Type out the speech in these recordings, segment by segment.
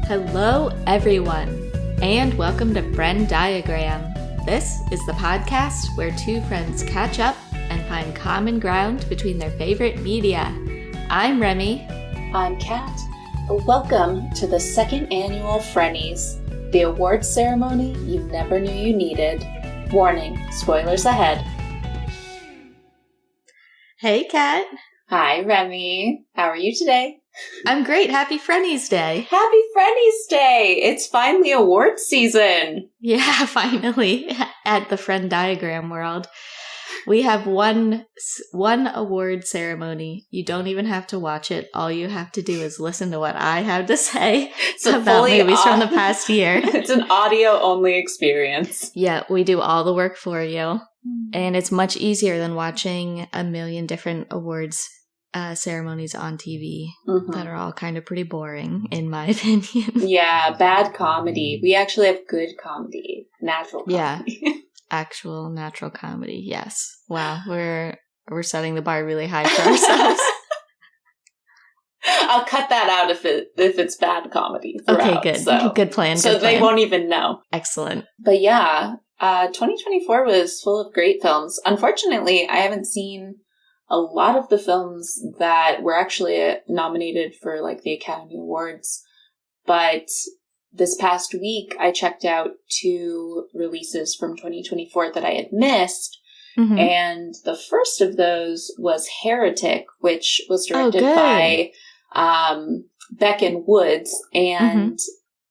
Hello, everyone, and welcome to Friend Diagram. This is the podcast where two friends catch up and find common ground between their favorite media. I'm Remy. I'm Kat. Welcome to the second annual Frennies, the awards ceremony you never knew you needed. Warning, spoilers ahead. Hey, Kat. Hi, Remy. How are you today? I'm great. Happy Frennies Day. Happy Frennies Day! It's finally awards season. Yeah, finally, at the Friend Diagram world. We have one award ceremony. You don't even have to watch it. All you have to do is listen to what I have to say about movies from the past year. It's an audio-only experience. Yeah, we do all the work for you. And it's much easier than watching a million different awards ceremonies on TV that are all kind of pretty boring, in my opinion. Yeah, bad comedy. We actually have good comedy. Natural comedy. Yeah. Actual natural comedy, yes. Wow, we're setting the bar really high for ourselves. I'll cut that out if it's bad comedy throughout. Okay, good. So. Good plan. So they won't even know. Excellent. But yeah, 2024 was full of great films. Unfortunately, I haven't seen a lot of the films that were actually nominated for like the Academy Awards. But this past week, I checked out 2 releases from 2024 that I had missed. Mm-hmm. And the first of those was Heretic, which was directed by Beck and Woods. And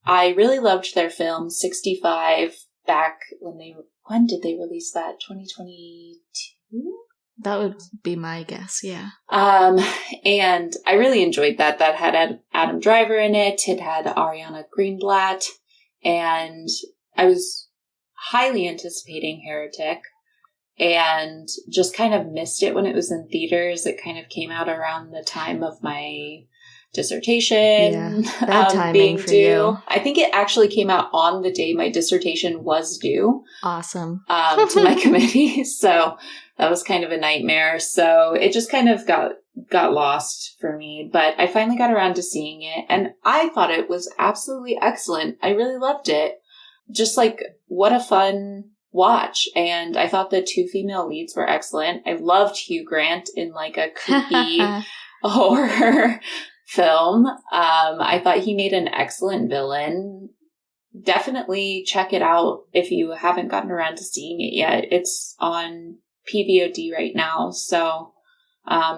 I really loved their film, 65, back when did they release that? 2022? That would be my guess, yeah. And I really enjoyed that. That had Adam Driver in it. It had Ariana Greenblatt. And I was highly anticipating Heretic and just kind of missed it when it was in theaters. It kind of came out around the time of my dissertation bad timing being for due. You. I think it actually came out on the day my dissertation was due. Awesome. To my committee. So that was kind of a nightmare. So it just kind of got lost for me. But I finally got around to seeing it, and I thought it was absolutely excellent. I really loved it. Just like, what a fun watch. And I thought the 2 female leads were excellent. I loved Hugh Grant in like a creepy horror film. I thought he made an excellent villain. Definitely check it out if you haven't gotten around to seeing it yet. It's on PVOD right now, so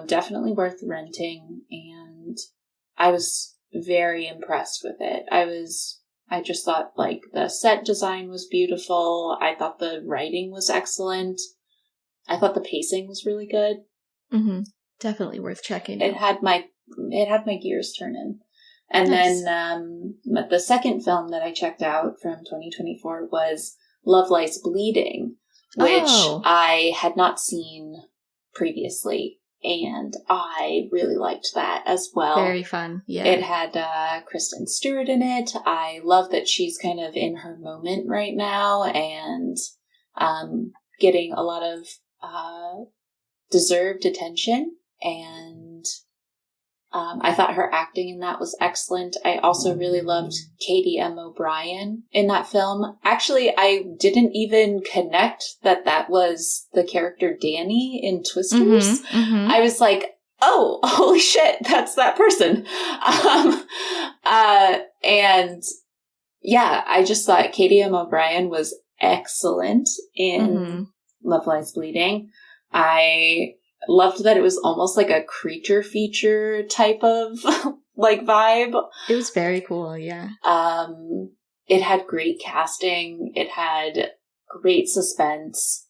definitely worth renting. And I was very impressed with it. I just thought like the set design was beautiful. I thought the writing was excellent. I thought the pacing was really good. Mm-hmm. Definitely worth checking. It had my gears turning. And nice. Then the second film that I checked out from 2024 was Love Lies Bleeding, which I had not seen previously. And I really liked that as well. Very fun, yeah. It had Kristen Stewart in it. I love that she's kind of in her moment right now and getting a lot of deserved attention. And I thought her acting in that was excellent. I also really loved Katie M. O'Brien in that film. Actually, I didn't even connect that was the character Danny in Twisters. I was like, oh, holy shit, that's that person. And yeah, I just thought Katie M. O'Brien was excellent in Love Lies Bleeding. I loved that it was almost like a creature feature type of like vibe. It was very cool, yeah. It had great casting. It had great suspense.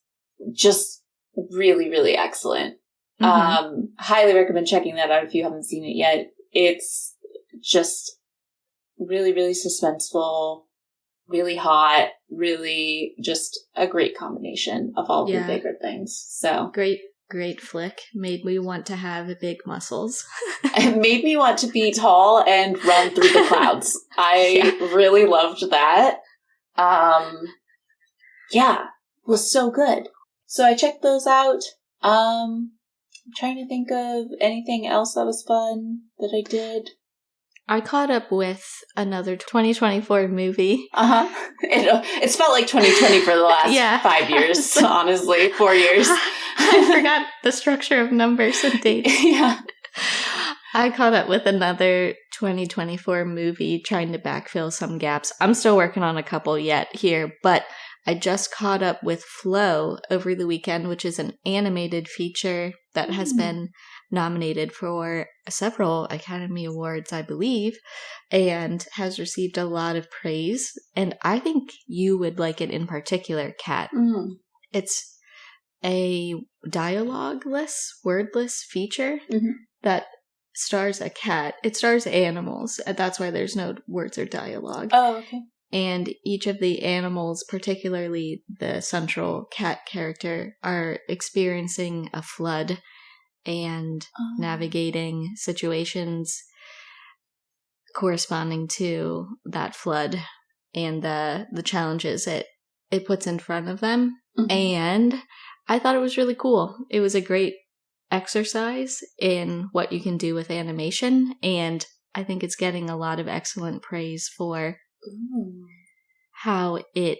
Just really, really excellent. Highly recommend checking that out if you haven't seen it yet. It's just really, really suspenseful, really hot, really just a great combination of all of your favorite things. So Great flick. Made me want to have big muscles. It made me want to be tall and run through the clouds. I really loved that. Yeah, it was so good. So I checked those out. I'm trying to think of anything else that was fun that I did. I caught up with another 2024 movie. It's felt like 2020 for the last 5 years, honestly, 4 years. I forgot the structure of numbers and dates. Yeah. I caught up with another 2024 movie trying to backfill some gaps. I'm still working on a couple yet here, but I just caught up with Flow over the weekend, which is an animated feature that has been nominated for several Academy Awards, I believe, and has received a lot of praise. And I think you would like it in particular, Kat. It's a dialogue-less, wordless feature that stars a cat. It stars animals. That's why there's no words or dialogue. Oh, okay. And each of the animals, particularly the central cat character, are experiencing a flood and navigating situations corresponding to that flood and the challenges it puts in front of them. And I thought it was really cool. It was a great exercise in what you can do with animation, and I think it's getting a lot of excellent praise for how it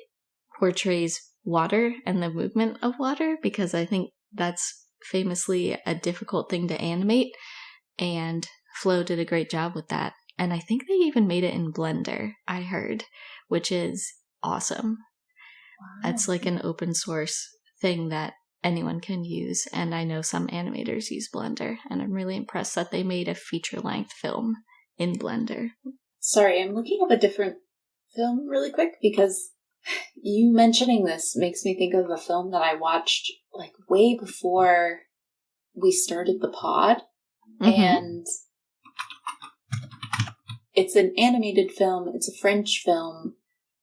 portrays water and the movement of water, because I think that's famously a difficult thing to animate, and Flo did a great job with that. And I think they even made it in Blender, I heard, which is awesome. Wow. It's like an open source thing that anyone can use, and I know some animators use Blender, and I'm really impressed that they made a feature-length film in Blender. Sorry, I'm looking up a different film really quick, because you mentioning this makes me think of a film that I watched like way before we started the pod, and it's an animated film. It's a French film,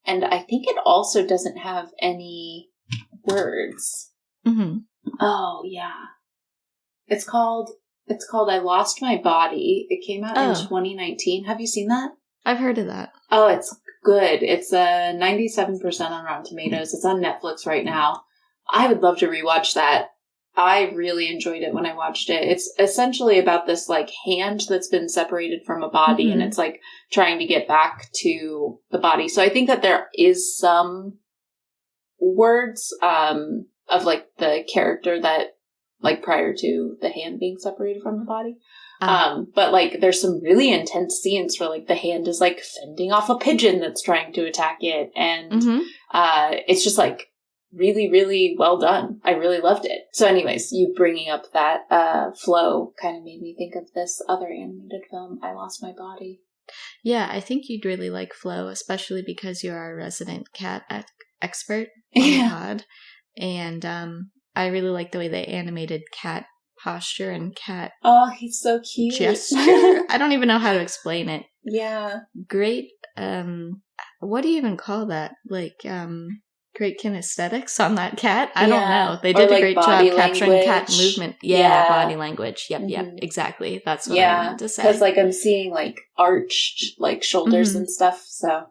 and I think it also doesn't have any words. Oh, yeah. It's called I Lost My Body. It came out in 2019. Have you seen that? I've heard of that. Oh, it's good. It's 97% on Rotten Tomatoes. It's on Netflix right now. I would love to rewatch that. I really enjoyed it when I watched it. It's essentially about this like hand that's been separated from a body, and it's like trying to get back to the body. So I think that there is some words of like the character that like prior to the hand being separated from the body. But like there's some really intense scenes where like the hand is like fending off a pigeon that's trying to attack it. And it's just like really, really well done. I really loved it. So anyways, you bringing up that Flow kind of made me think of this other animated film, I Lost My Body. Yeah, I think you'd really like Flow, especially because you're our resident cat expert on the pod. And I really like the way they animated cat posture and cat he's so cute. Gesture. I don't even know how to explain it. Yeah. Great, what do you even call that? Like, great kinesthetics on that cat? I don't know. They did a great job capturing cat movement. Yeah, body language. Yep, exactly. That's what I wanted to say. Because like I'm seeing like arched like shoulders and stuff, so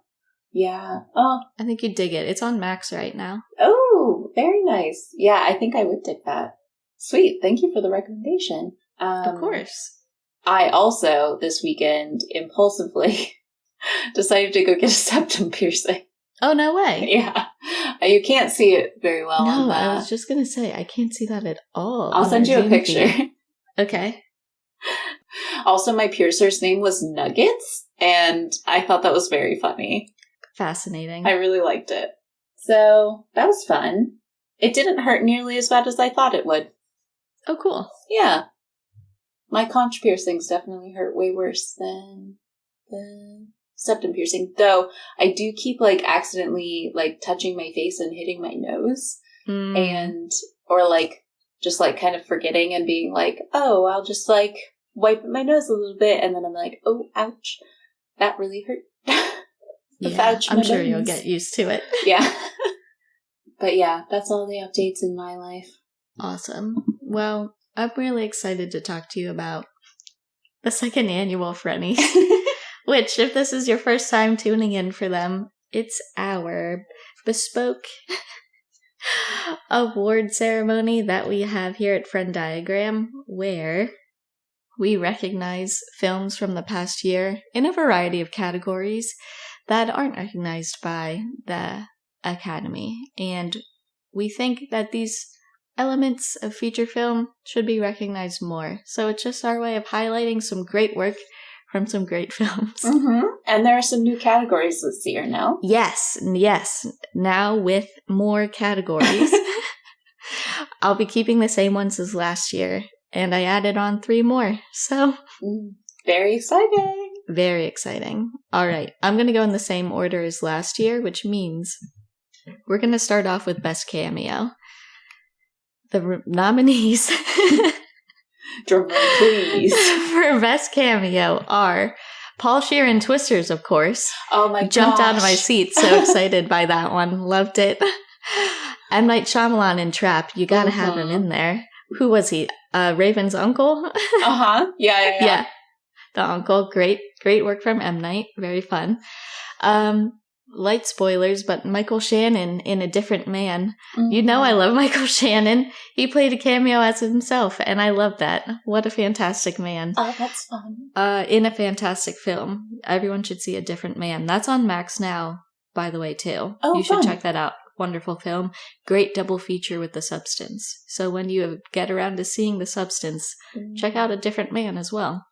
yeah. Oh, I think you'd dig it. It's on Max right now. Oh, very nice. Yeah, I think I would dig that. Sweet. Thank you for the recommendation. Of course. I also, this weekend, impulsively decided to go get a septum piercing. Oh, no way. Yeah. You can't see it very well. No, I was just going to say, I can't see that at all. I'll send you a picture. Okay. Also, my piercer's name was Nuggets, and I thought that was very funny. Fascinating. I really liked it. So, that was fun. It didn't hurt nearly as bad as I thought it would. Oh, cool. Yeah. My conch piercings definitely hurt way worse than the septum piercing. Though, I do keep, like, accidentally, like, touching my face and hitting my nose. Or, like, just, like, kind of forgetting and being like, oh, I'll just, like, wipe my nose a little bit. And then I'm like, oh, ouch. That really hurt. Yeah, I'm sure you'll get used to it. Yeah. But yeah, that's all the updates in my life. Awesome. Well, I'm really excited to talk to you about the second annual Frennies, which, if this is your first time tuning in for them, it's our bespoke award ceremony that we have here at Friend Diagram, where we recognize films from the past year in a variety of categories that aren't recognized by the Academy. And we think that these elements of feature film should be recognized more. So it's just our way of highlighting some great work from some great films. Mm-hmm. And there are some new categories this year, no? Yes. Now with more categories. I'll be keeping the same ones as last year, and I added on 3 more. So very exciting. Very exciting. All right. I'm going to go in the same order as last year, which means we're going to start off with Best Cameo. The nominees drum roll, please, for Best Cameo are Paul Scheer in Twisters, of course. Oh my god! Jumped out of my seat, so excited by that one. Loved it. M. Night Shyamalan in Trap. You gotta have him in there. Who was he? Raven's uncle? Yeah. The uncle. Great work from M. Night. Very fun. Light spoilers, but Michael Shannon in A Different Man. Mm-hmm. You know I love Michael Shannon. He played a cameo as himself, and I love that. What a fantastic man. Oh, that's fun. In a fantastic film. Everyone should see A Different Man. That's on Max now, by the way, too. Oh, you should check that out. Wonderful film. Great double feature with The Substance. So when you get around to seeing The Substance, check out A Different Man as well.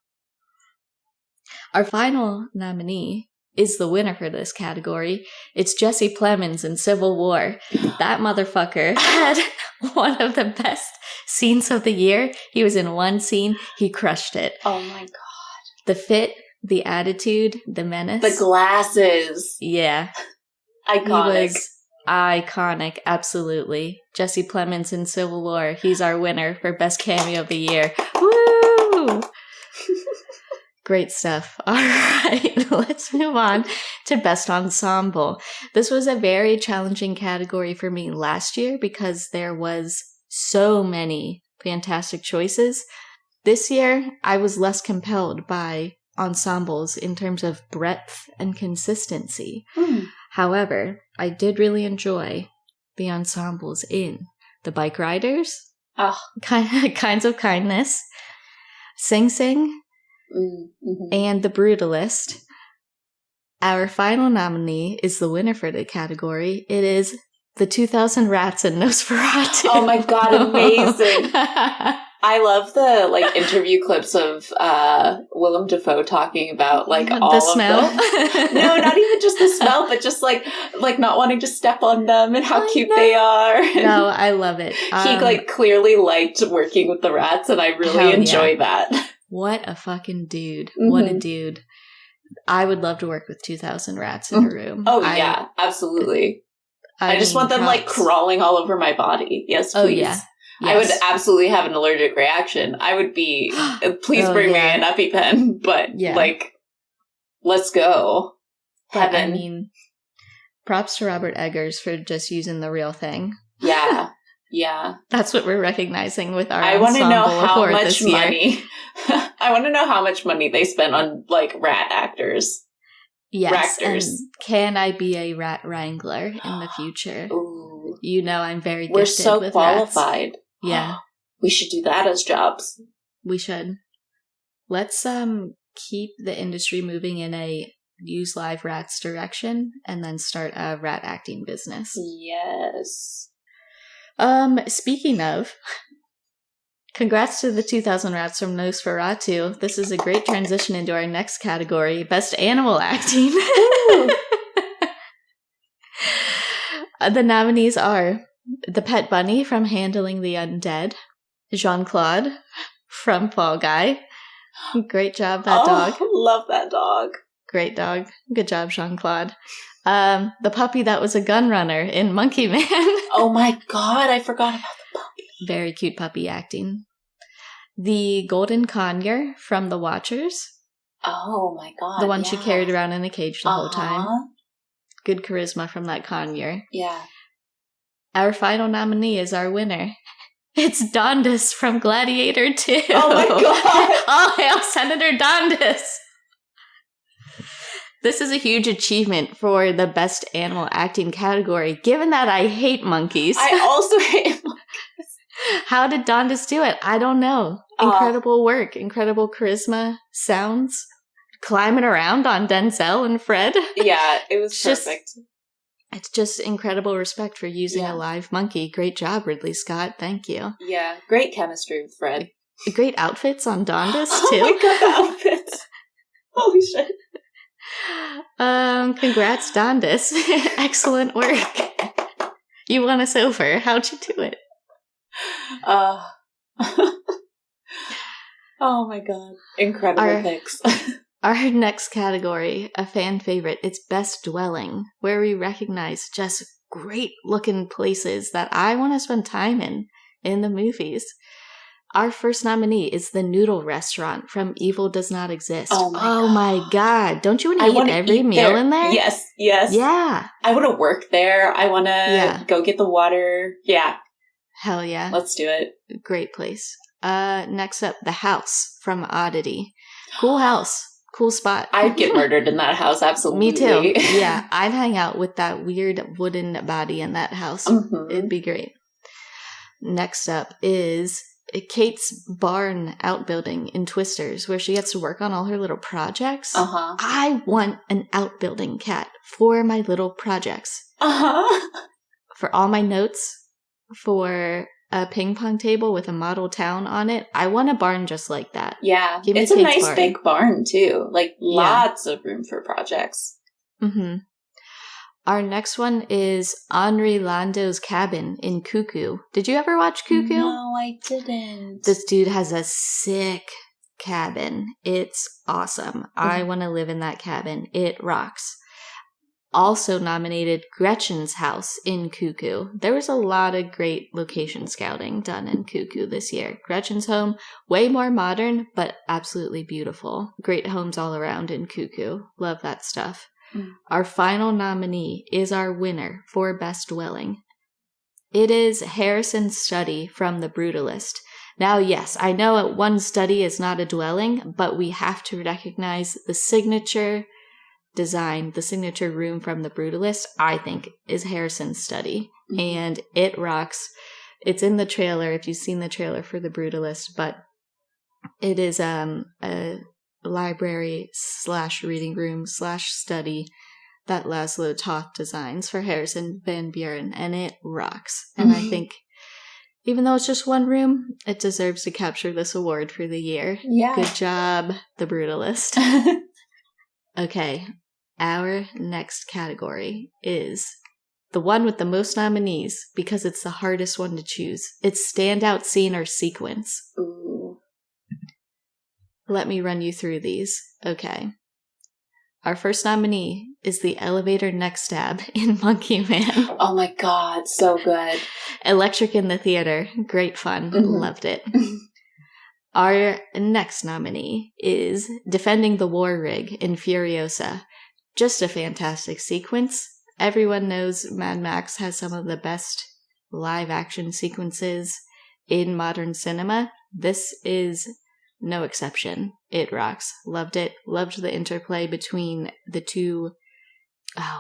Our final nominee is the winner for this category. It's Jesse Plemons in Civil War. That motherfucker had one of the best scenes of the year. He was in one scene. He crushed it. Oh my god. The fit, the attitude, the menace. The glasses. Yeah. Iconic. He was iconic, absolutely. Jesse Plemons in Civil War. He's our winner for Best Cameo of the Year. Woo! Great stuff. All right, let's move on to Best Ensemble. This was a very challenging category for me last year because there was so many fantastic choices. This year, I was less compelled by ensembles in terms of breadth and consistency. However, I did really enjoy the ensembles in The Bike Riders, Kinds of Kindness, Sing Sing, and The Brutalist. Our final nominee is the winner for the category. It is The 2000 Rats and Nosferatu. Oh my god, amazing. I love the interview clips of Willem Dafoe talking about all the of smell. No, not even just the smell, but just like not wanting to step on them and how cute they are. No, I love it. He clearly liked working with the rats, and I really enjoy that. What a fucking dude. Mm-hmm. What a dude. I would love to work with 2000 rats in a room. Oh, yeah, absolutely. I just want them crawling all over my body. Yes, please. Oh, yeah. Yes. I would absolutely have an allergic reaction. I would be, please bring me an EpiPen, but let's go. But, I mean, props to Robert Eggers for just using the real thing. Yeah. Yeah. That's what we're recognizing with our I want to know how much this year. money. I want to know how much money they spent on rat actors. Yes. And can I be a rat wrangler in the future? Ooh. You know I'm very gifted We're so with qualified. Rats. Yeah. We should do that as jobs. We should. Let's keep the industry moving in a use live rats direction and then start a rat acting business. Yes. Speaking of, congrats to the 2000 Rats from Nosferatu. This is a great transition into our next category, Best Animal Acting. The nominees are the Pet Bunny from Handling the Undead, Jean-Claude from Fall Guy. Great job, that dog. Love that dog. Great dog. Good job, Jean-Claude. The puppy that was a gun runner in Monkey Man. Oh my god, I forgot about the puppy. Very cute puppy acting. The Golden Conure from The Watchers. Oh my god. The one she carried around in a cage the whole time. Good charisma from that conure. Yeah. Our final nominee is our winner. It's Dondas from Gladiator 2. Oh my god. All hail Senator Dondas. This is a huge achievement for the best animal acting category, given that I hate monkeys. I also hate monkeys. How did Dondas do it? I don't know. Incredible work, incredible charisma, sounds, climbing around on Denzel and Fred. Yeah, it was perfect. It's just incredible respect for using a live monkey. Great job, Ridley Scott. Thank you. Yeah, great chemistry with Fred. Great outfits on Dondas, too. Oh my god, the outfits. Holy shit. Congrats, Dondas. Excellent work. You won a silver. How'd you do it? Oh my god. Incredible picks. Our next category, a fan favorite, it's Best Dwelling, where we recognize just great looking places that I want to spend time in the movies. Our first nominee is the Noodle Restaurant from Evil Does Not Exist. Oh my god. Don't you want to eat every meal in there? Yes, yes. Yeah. I want to work there. I want to go get the water. Yeah. Hell yeah. Let's do it. Great place. Next up, The House from Oddity. Cool house. Cool spot. I'd get murdered in that house, absolutely. Me too. Yeah, I'd hang out with that weird wooden body in that house. Mm-hmm. It'd be great. Next up is Kate's barn outbuilding in Twisters, where she gets to work on all her little projects. Uh-huh. I want an outbuilding cat for my little projects. Uh-huh. For all my notes, for a ping pong table with a model town on it. I want a barn just like that. Yeah. It's a nice big barn, too. Like, lots of room for projects. Mm-hmm. Our next one is Henri Lando's cabin in Cuckoo. Did you ever watch Cuckoo? No, I didn't. This dude has a sick cabin. It's awesome. Mm-hmm. I want to live in that cabin. It rocks. Also nominated Gretchen's house in Cuckoo. There was a lot of great location scouting done in Cuckoo this year. Gretchen's home, way more modern, but absolutely beautiful. Great homes all around in Cuckoo. Love that stuff. Mm. Our final nominee is our winner for Best Dwelling. It is Harrison's study from The Brutalist. Now, yes, I know one study is not a dwelling, but we have to recognize the signature design, the signature room from The Brutalist, I think, is Harrison's study. Mm-hmm. And it rocks. It's in the trailer, if you've seen the trailer for The Brutalist, but it is a library / reading room / study that Laszlo Toth designs for Harrison Van Buren, and it rocks. And I think, even though it's just one room, it deserves to capture this award for the year. Yeah. Good job, The Brutalist. Okay. Our next category is the one with the most nominees because it's the hardest one to choose. It's standout scene or sequence. Ooh. Let me run you through these. Okay. Our first nominee is the elevator neck stab in Monkey Man. Oh my god, so good. Electric in the theater. Great fun. Mm-hmm. Loved it. Our next nominee is Defending the War Rig in Furiosa. Just a fantastic sequence. Everyone knows Mad Max has some of the best live action sequences in modern cinema. This is no exception. It rocks. Loved it. Loved the interplay between the two.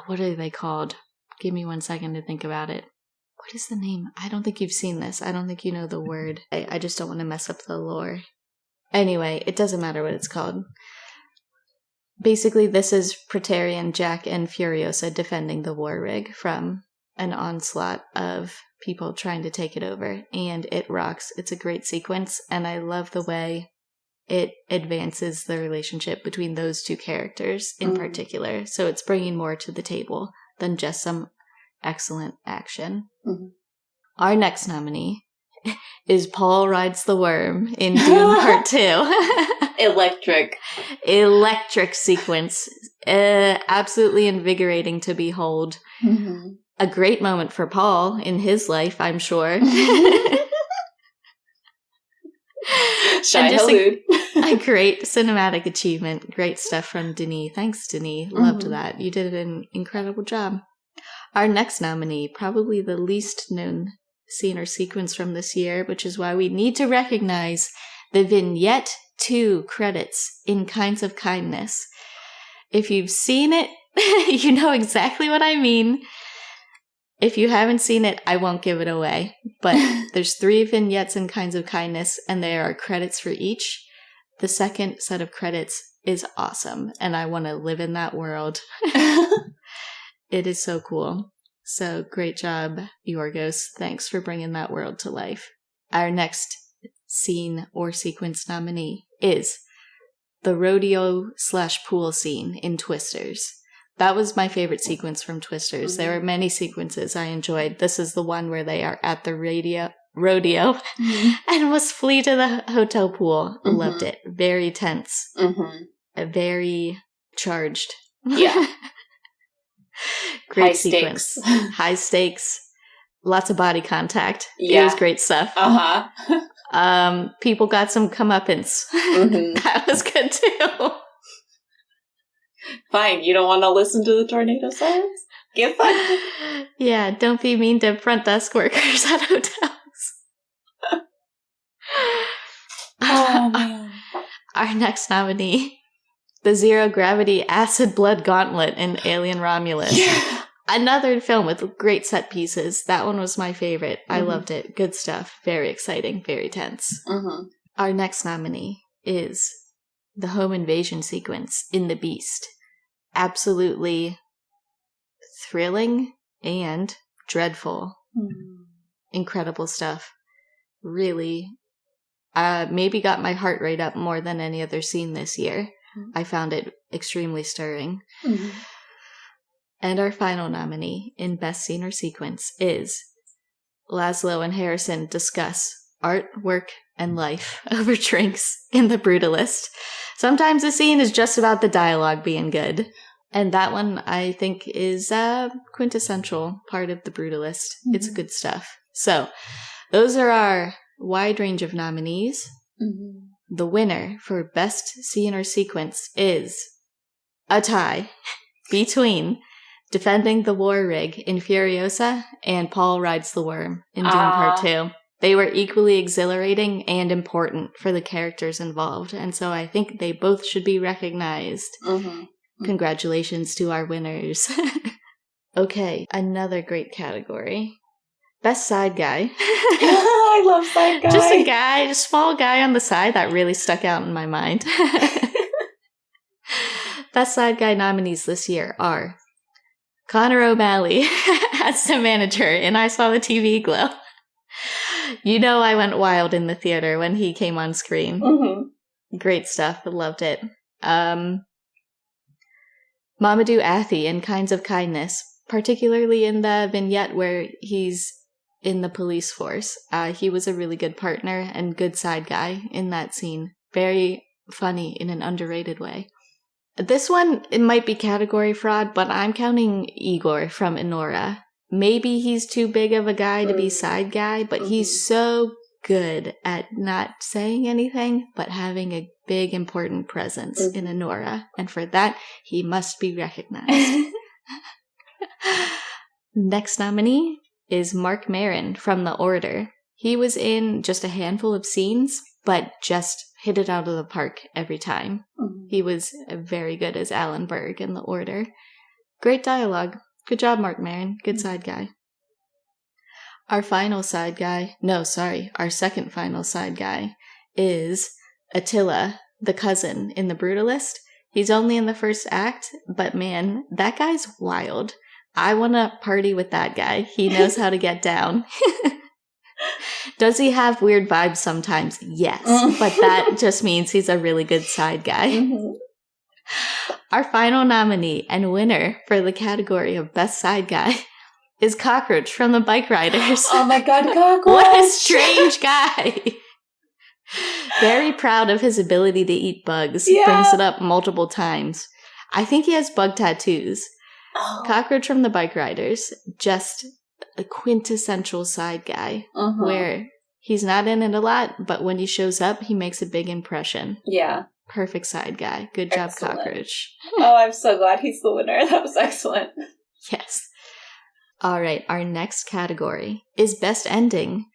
What are they called? Give me 1 second to think about it. What is the name? I don't think you've seen this. I don't think you know the word. I just don't want to mess up the lore. Anyway, it doesn't matter what it's called. Basically, this is Praetorian Jack and Furiosa defending the war rig from an onslaught of people trying to take it over, and it rocks. It's a great sequence, and I love the way it advances the relationship between those two characters in particular. So it's bringing more to the table than just some excellent action. Mm-hmm. Our next nominee is Paul Rides the Worm in Dune Part 2. Electric sequence. Absolutely invigorating to behold. Mm-hmm. A great moment for Paul in his life, I'm sure. A great cinematic achievement. Great stuff from Denis. Thanks, Denis. Loved that. You did an incredible job. Our next nominee, probably the least known scene or sequence from this year, which is why we need to recognize the Vignette 2 credits in Kinds of Kindness. If you've seen it, you know exactly what I mean. If you haven't seen it, I won't give it away. But there's 3 vignettes in Kinds of Kindness, and there are credits for each. The second set of credits is awesome, and I want to live in that world. It is so cool. So great job, Yorgos. Thanks for bringing that world to life. Our next scene or sequence nominee is the rodeo/pool scene in Twisters. That was my favorite sequence from Twisters. There are many sequences I enjoyed. This is the one where they are at the rodeo and must flee to the hotel pool. Loved it. Very tense. Very charged. Yeah. Great High sequence. stakes. High stakes. Lots of body contact. Yeah. It was great stuff. People got some comeuppance. That was good too. Fine, you don't want to listen to the tornado sirens? Get fucked. Yeah, don't be mean to front desk workers at hotels. Oh, man. Our next nominee, the Zero Gravity Acid Blood Gauntlet in Alien Romulus. Yeah. Another film with great set pieces. That one was my favorite. I loved it. Good stuff. Very exciting. Very tense. Our next nominee is the home invasion sequence in The Beast. Absolutely thrilling and dreadful. Incredible stuff. Really, maybe got my heart rate up more than any other scene this year. I found it extremely stirring. And our final nominee in Best Scene or Sequence is Laszlo and Harrison discuss art, work, and life over drinks in The Brutalist. Sometimes a scene is just about the dialogue being good. And that one, I think, is a quintessential part of The Brutalist. It's good stuff. So, those are our wide range of nominees. The winner for Best Scene or Sequence is a tie between Defending the War Rig in Furiosa and Paul Rides the Worm in Dune Part 2. They were equally exhilarating and important for the characters involved, and so I think they both should be recognized. Congratulations to our winners. Okay, another great category. Best Side Guy. I love Side Guy. Just a guy, a small guy on the side that really stuck out in my mind. Best Side Guy nominees this year are Connor O'Malley as the manager in I Saw the TV Glow. You know I went wild in the theater when he came on screen. Great stuff. I loved it. Mamadou Athie in Kinds of Kindness, particularly in the vignette where he's in the police force. He was a really good partner and good side guy in that scene. Very funny in an underrated way. This one, it might be category fraud, but I'm counting Igor from Enora. Maybe he's too big of a guy to be side guy, but he's so good at not saying anything, but having a big, important presence in Enora. And for that, he must be recognized. Next nominee is Mark Maron from The Order. He was in just a handful of scenes, but just hit it out of the park every time. He was very good as Alan Berg in The Order. Great dialogue. Good job, Mark Maron. Good side guy. Our second final side guy is Attila, the cousin in The Brutalist. He's only in the first act, but man, that guy's wild. I want to party with that guy. He knows how to get down. Does he have weird vibes sometimes? Yes, but that just means he's a really good side guy. Our final nominee and winner for the category of Best Side Guy is Cockroach from the Bike Riders. Oh my god, Cockroach! What a strange guy! Very proud of his ability to eat bugs. Yeah. Brings it up multiple times. I think he has bug tattoos. Cockroach from the Bike Riders, just a quintessential side guy, where he's not in it a lot, but when he shows up, he makes a big impression. Yeah. Perfect side guy. Good job, Excellent. Cockroach. Oh, I'm so glad he's the winner. That was excellent. Yes. All right, our next category is Best Ending.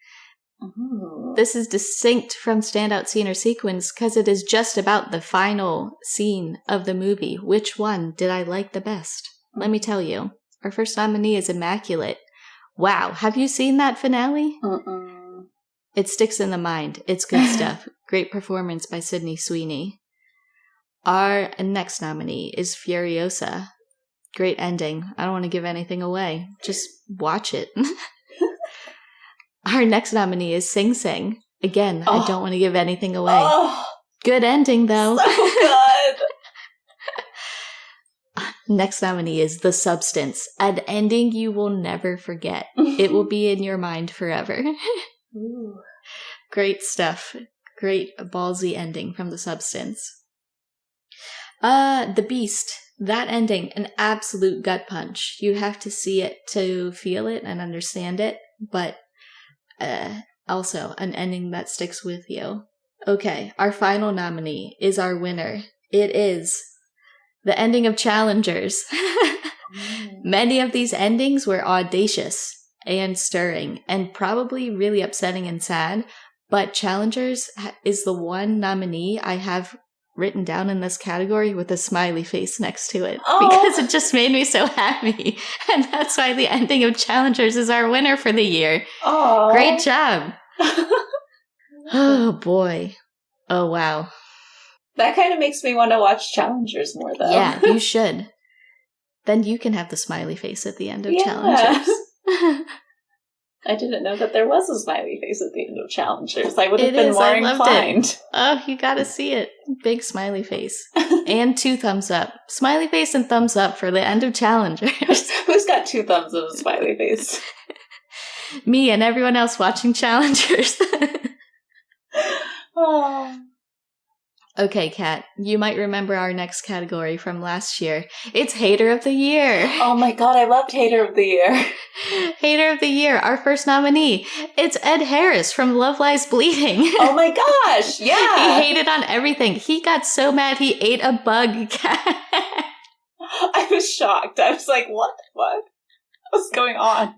This is distinct from Standout Scene or Sequence because it is just about the final scene of the movie. Which one did I like the best? Let me tell you. Our first nominee is Immaculate, Wow. Have you seen that finale? Mm-mm. It sticks in the mind. It's good stuff. Great performance by Sydney Sweeney. Our next nominee is Furiosa. Great ending. I don't want to give anything away. Just watch it. Our next nominee is Sing Sing. Again, I don't want to give anything away. Good ending, though. So good. Next nominee is The Substance. An ending you will never forget. It will be in your mind forever. Ooh. Great stuff. Great ballsy ending from The Substance. The Beast. That ending, an absolute gut punch. You have to see it to feel it and understand it, but also an ending that sticks with you. Okay, our final nominee is our winner. It is the ending of Challengers. Many of these endings were audacious and stirring and probably really upsetting and sad, but Challengers is the one nominee I have written down in this category with a smiley face next to it because it just made me so happy. And that's why the ending of Challengers is our winner for the year. Great job. Oh, boy. Oh, wow. That kind of makes me want to watch Challengers more, though. Yeah, you should. Then you can have the smiley face at the end of Challengers. I didn't know that there was a smiley face at the end of Challengers. I would have been more inclined. Oh, you gotta see it. Big smiley face. And 2 thumbs up. Smiley face and thumbs up for the end of Challengers. Who's got 2 thumbs of a smiley face? Me and everyone else watching Challengers. Oh. Okay, Kat, you might remember our next category from last year. It's Hater of the Year. Oh my god, I loved Hater of the Year. Hater of the Year, our first nominee. It's Ed Harris from Love Lies Bleeding. Oh my gosh, yeah. He hated on everything. He got so mad he ate a bug, Kat. I was shocked. I was like, what? What's going on?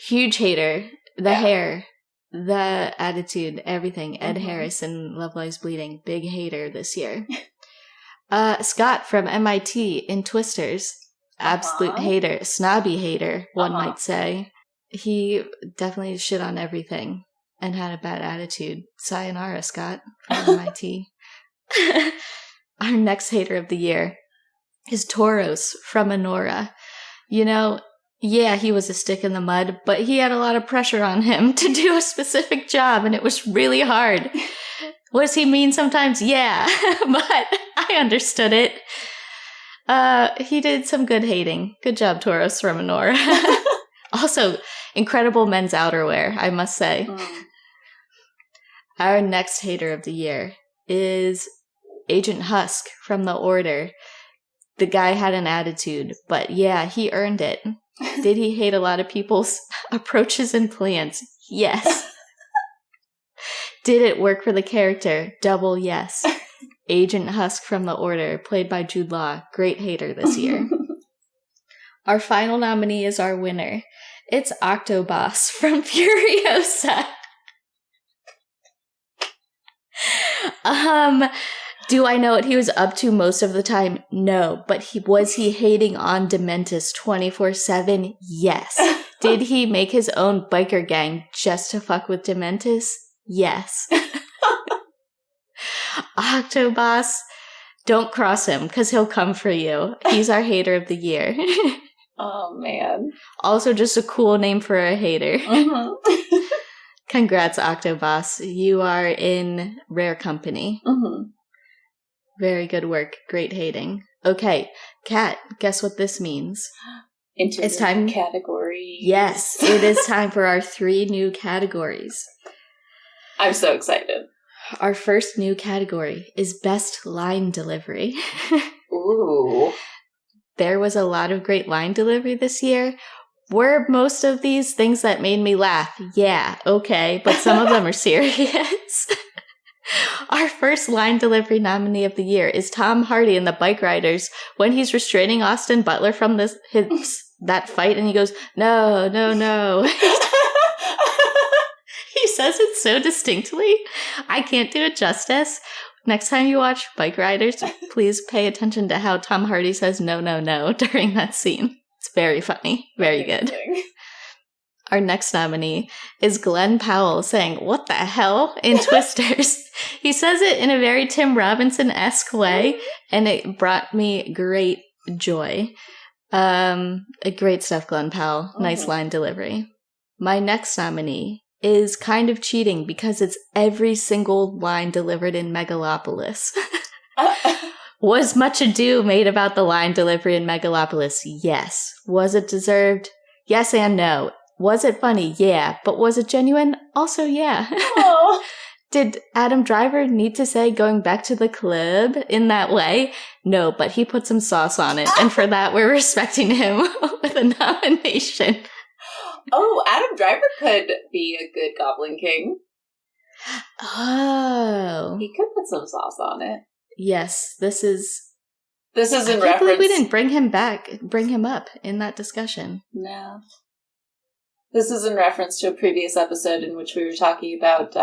Huge hater. The hair. The attitude, everything. Ed Harris in Love Lies Bleeding. Big hater this year. Scott from MIT in Twisters. Absolute hater. Snobby hater, one might say. He definitely shit on everything and had a bad attitude. Sayonara, Scott from MIT. Our next hater of the year is Tauros from Anora. You know, yeah, he was a stick in the mud, but he had a lot of pressure on him to do a specific job, and it was really hard. Was he mean sometimes? Yeah, but I understood it. He did some good hating. Good job, Tauros from Anora. Also, incredible men's outerwear, I must say. Our next hater of the year is Agent Husk from The Order. The guy had an attitude, but yeah, he earned it. Did he hate a lot of people's approaches and plans? Yes. Did it work for the character? Double yes. Agent Husk from The Order, played by Jude Law. Great hater this year. Our final nominee is our winner. It's Octoboss from Furiosa. Do I know what he was up to most of the time? No. But was he hating on Dementis 24/7? Yes. Did he make his own biker gang just to fuck with Dementis? Yes. Octoboss, don't cross him, because he'll come for you. He's our hater of the year. Oh, man. Also just a cool name for a hater. Congrats, Octoboss. You are in rare company. Very good work. Great hating. Okay, Kat, guess what this means? It's time categories. Yes, it is time for our 3 new categories. I'm so excited. Our first new category is Best Line Delivery. Ooh. There was a lot of great line delivery this year. Were most of these things that made me laugh? Yeah, okay, but some of them are serious. Our first line delivery nominee of the year is Tom Hardy in The Bike Riders when he's restraining Austin Butler from that fight, and he goes, "No, no, no." He says it so distinctly. I can't do it justice. Next time you watch Bike Riders, please pay attention to how Tom Hardy says "no, no, no" during that scene. It's very funny. Very good. Our next nominee is Glenn Powell saying, "What the hell?" in Twisters. He says it in a very Tim Robinson-esque way, and it brought me great joy. Great stuff, Glenn Powell. Nice line delivery. My next nominee is kind of cheating because it's every single line delivered in Megalopolis. Was Much Ado made about the line delivery in Megalopolis? Yes. Was it deserved? Yes and no. Was it funny? Yeah. But was it genuine? Also, yeah. Oh. Did Adam Driver need to say going back to the club in that way? No, but he put some sauce on it. And for that, we're respecting him with a nomination. Oh, Adam Driver could be a good Goblin King. Oh. He could put some sauce on it. Yes, this is in I can't reference. believe we didn't bring him up in that discussion. No. This is in reference to a previous episode in which we were talking about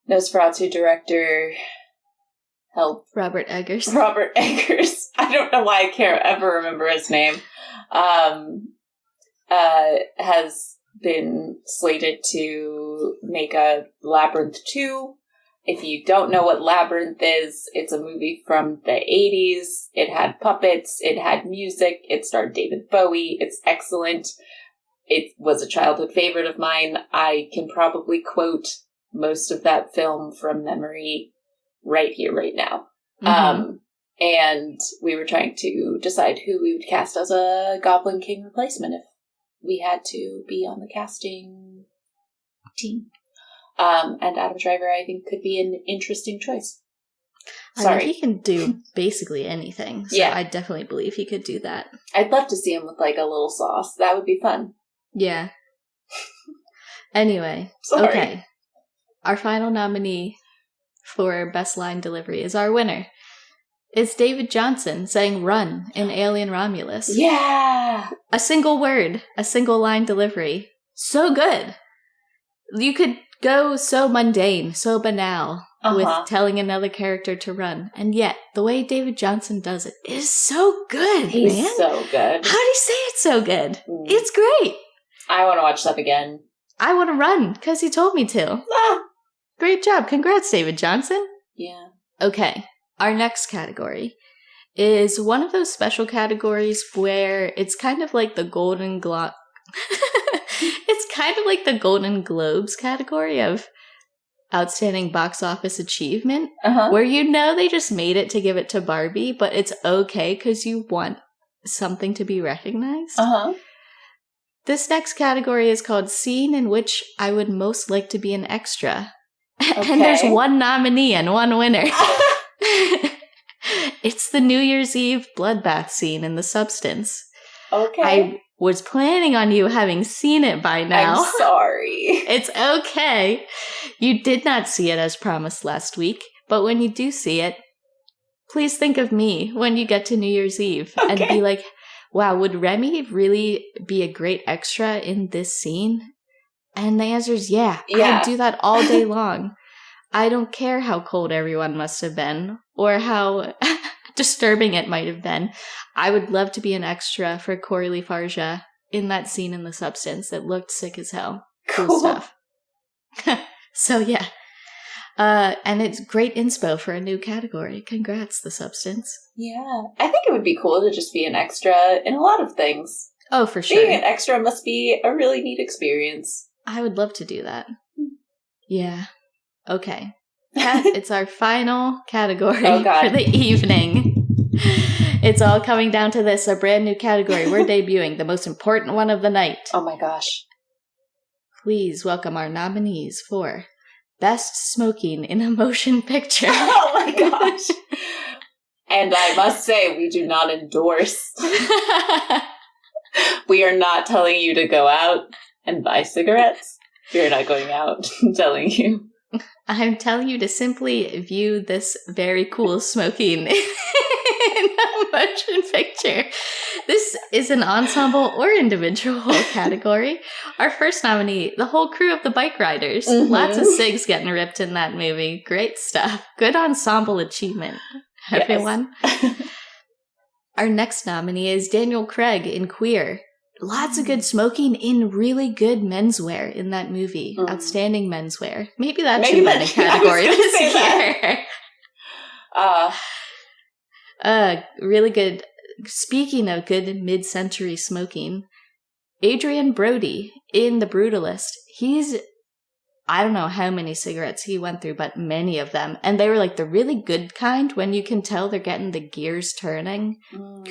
Nosferatu director help. Robert Eggers. I don't know why I can't ever remember his name. Has been slated to make a Labyrinth 2. If you don't know what Labyrinth is, it's a movie from the 80s. It had puppets. It had music. It starred David Bowie. It's excellent. It was a childhood favorite of mine. I can probably quote most of that film from memory right here, right now. Mm-hmm. And we were trying to decide who we would cast as a Goblin King replacement if we had to be on the casting team. And Adam Driver, I think, could be an interesting choice. Sorry. I mean, he can do basically anything. So yeah. I definitely believe he could do that. I'd love to see him with, like, a little sauce. That would be fun. Yeah. Anyway. Sorry. Okay. Our final nominee for Best Line Delivery is our winner. It's David Johnson saying "run" in Alien Romulus. Yeah! A single word, a single line delivery. So good. You could go so mundane, so banal with telling another character to run. And yet, the way David Johnson does it is so good, He's man. so good. How do you say it's so good? It's great. I want to watch that again. I want to run, because he told me to. Great job. Congrats, David Johnson. Yeah. Okay. Our next category is one of those special categories where it's kind of like the Golden It's kind of like the Golden Globes category of outstanding box office achievement, where they just made it to give it to Barbie, but it's okay because you want something to be recognized. This next category is called Scene in Which I Would Most Like to Be an Extra. Okay. And there's one nominee and one winner. It's the New Year's Eve bloodbath scene in The Substance. Okay. I was planning on you having seen it by now. I'm sorry. It's okay. You did not see it as promised last week, but when you do see it, please think of me when you get to New Year's Eve and be like, wow, would Remy really be a great extra in this scene? And the answer is yeah. I'd do that all day long. I don't care how cold everyone must have been or how disturbing it might have been. I would love to be an extra for Corey Lee-Farja in that scene in The Substance that looked sick as hell. Cool stuff. So yeah. And it's great inspo for a new category. Congrats, The Substance. Yeah. I think it would be cool to just be an extra in a lot of things. Oh, for sure. Being an extra must be a really neat experience. I would love to do that. Yeah. Okay. It's our final category for the evening. It's all coming down to this, a brand new category. We're debuting the most important one of the night. Oh my gosh. Please welcome our nominees for Best Smoking in a Motion Picture. Oh my gosh. And I must say, we do not endorse. We are not telling you to go out and buy cigarettes. We are not going out and telling you. I'm telling you to simply view this very cool smoking in a motion picture. This is an ensemble or individual category. Our first nominee, the whole crew of the Bike Riders. Lots of cigs getting ripped in that movie. Great stuff. Good ensemble achievement, everyone. Yes. Our next nominee is Daniel Craig in Queer. Lots of good smoking in really good menswear in that movie. Mm. Outstanding menswear. Maybe that should have been a category this year. Really good. Speaking of good mid-century smoking, Adrian Brody in The Brutalist. I don't know how many cigarettes he went through, but many of them. And they were like the really good kind when you can tell they're getting the gears turning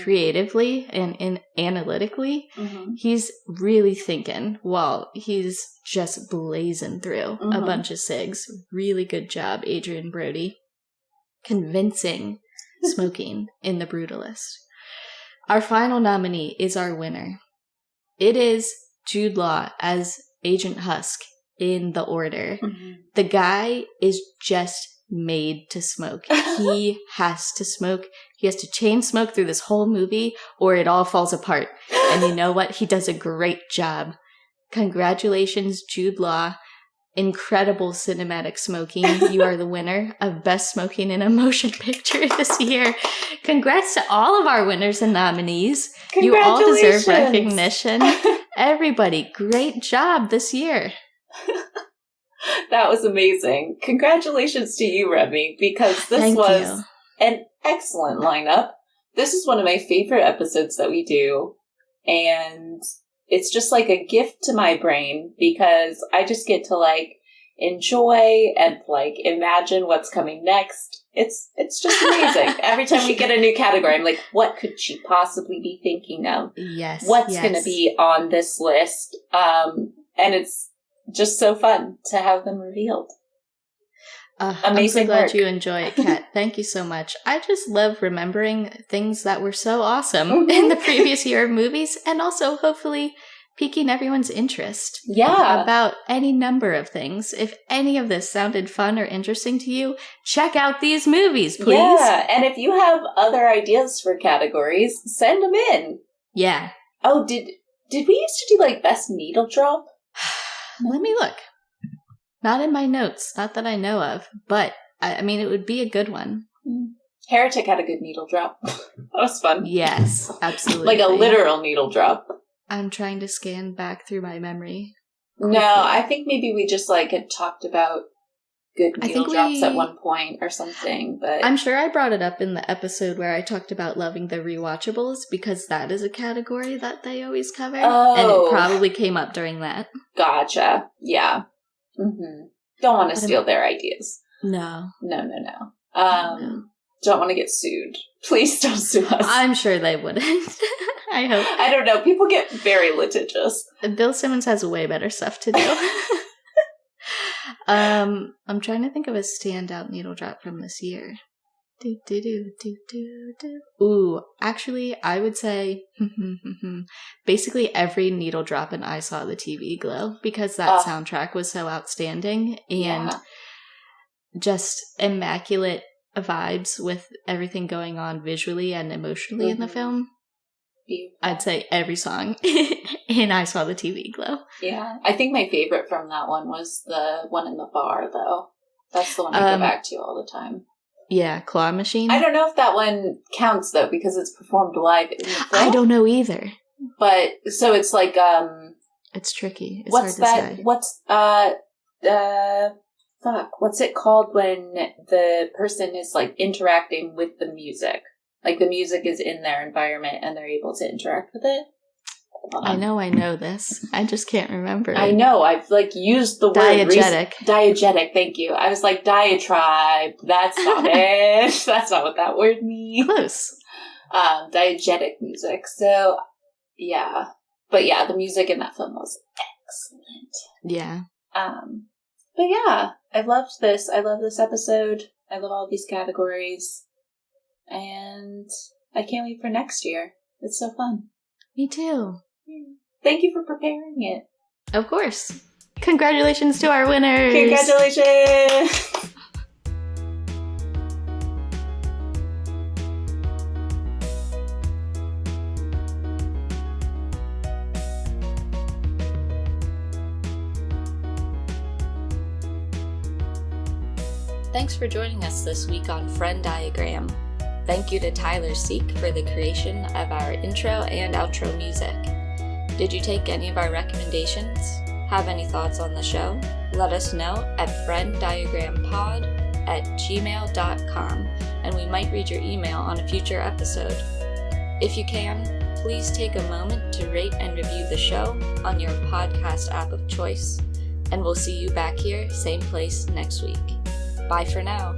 creatively and analytically. Mm-hmm. He's really thinking while he's just blazing through a bunch of cigs. Really good job, Adrian Brody. Convincing smoking in The Brutalist. Our final nominee is our winner. It is Jude Law as Agent Husk in The Order. Mm-hmm. The guy is just made to smoke. He has to smoke. He has to chain smoke through this whole movie or it all falls apart. And you know what? He does a great job. Congratulations, Jude Law. Incredible cinematic smoking. You are the winner of Best Smoking in a Motion Picture this year. Congrats to all of our winners and nominees. You all deserve recognition. Everybody, great job this year. That was amazing. Congratulations to you, Remy, because this was an excellent lineup. This is one of my favorite episodes that we do. And it's just like a gift to my brain because I just get to like enjoy and like imagine what's coming next. It's just amazing. Every time we get a new category, I'm like, what could she possibly be thinking of? Yes. What's going to be on this list? And it's just so fun to have them revealed. I'm so glad you enjoy it, Kat. Thank you so much. I just love remembering things that were so awesome in the previous year of movies and also hopefully piquing everyone's interest about any number of things. If any of this sounded fun or interesting to you, check out these movies, please. Yeah, and if you have other ideas for categories, send them in. Yeah. Oh, did we used to do like Best Needle Drop? Let me look. Not in my notes, not that I know of, but I mean, it would be a good one. Heretic had a good needle drop. That was fun. Yes, absolutely. Like a literal needle drop. I'm trying to scan back through my memory. No, I think maybe we just like had talked about good needle drops at one point or something, but I'm sure I brought it up in the episode where I talked about loving the rewatchables because that is a category that they always cover. Oh. And it probably came up during that. Gotcha. Yeah. Mm-hmm. Don't want to steal their ideas. No. No. Don't want to get sued. Please don't sue us. I'm sure they wouldn't. I hope. I don't know. People get very litigious. Bill Simmons has way better stuff to do. I'm trying to think of a standout needle drop from this year. Ooh, actually, I would say basically every needle drop in I Saw the TV Glow because that soundtrack was so outstanding and just immaculate vibes with everything going on visually and emotionally in the film. Beautiful. I'd say every song in I Saw the TV Glow. Yeah, I think my favorite from that one was the one in the bar, though. That's the one I go back to all the time. Yeah, Claw Machine. I don't know if that one counts, though, because it's performed live in the film. I don't know either. But, so it's like, it's tricky. It's hard to say. What's it called when the person is, like, interacting with the music? Like, the music is in their environment and they're able to interact with it? I know this. I just can't remember. I know. I've, like, used the word... Diegetic. Diegetic, thank you. I was like, diatribe. That's not it. That's not what that word means. Close. Diegetic music. So, yeah. But, yeah, the music in that film was excellent. Yeah. But, yeah. I loved this. I love this episode. I love all these categories. And I can't wait for next year. It's so fun. Me too. Thank you for preparing it. Of course. Congratulations to our winners. Congratulations. Thanks for joining us this week on Friend Diagram. Thank you to Tyler Seek for the creation of our intro and outro music. Did you take any of our recommendations? Have any thoughts on the show? Let us know at frienddiagrampod@gmail.com, and we might read your email on a future episode. If you can, please take a moment to rate and review the show on your podcast app of choice, and we'll see you back here, same place, next week. Bye for now.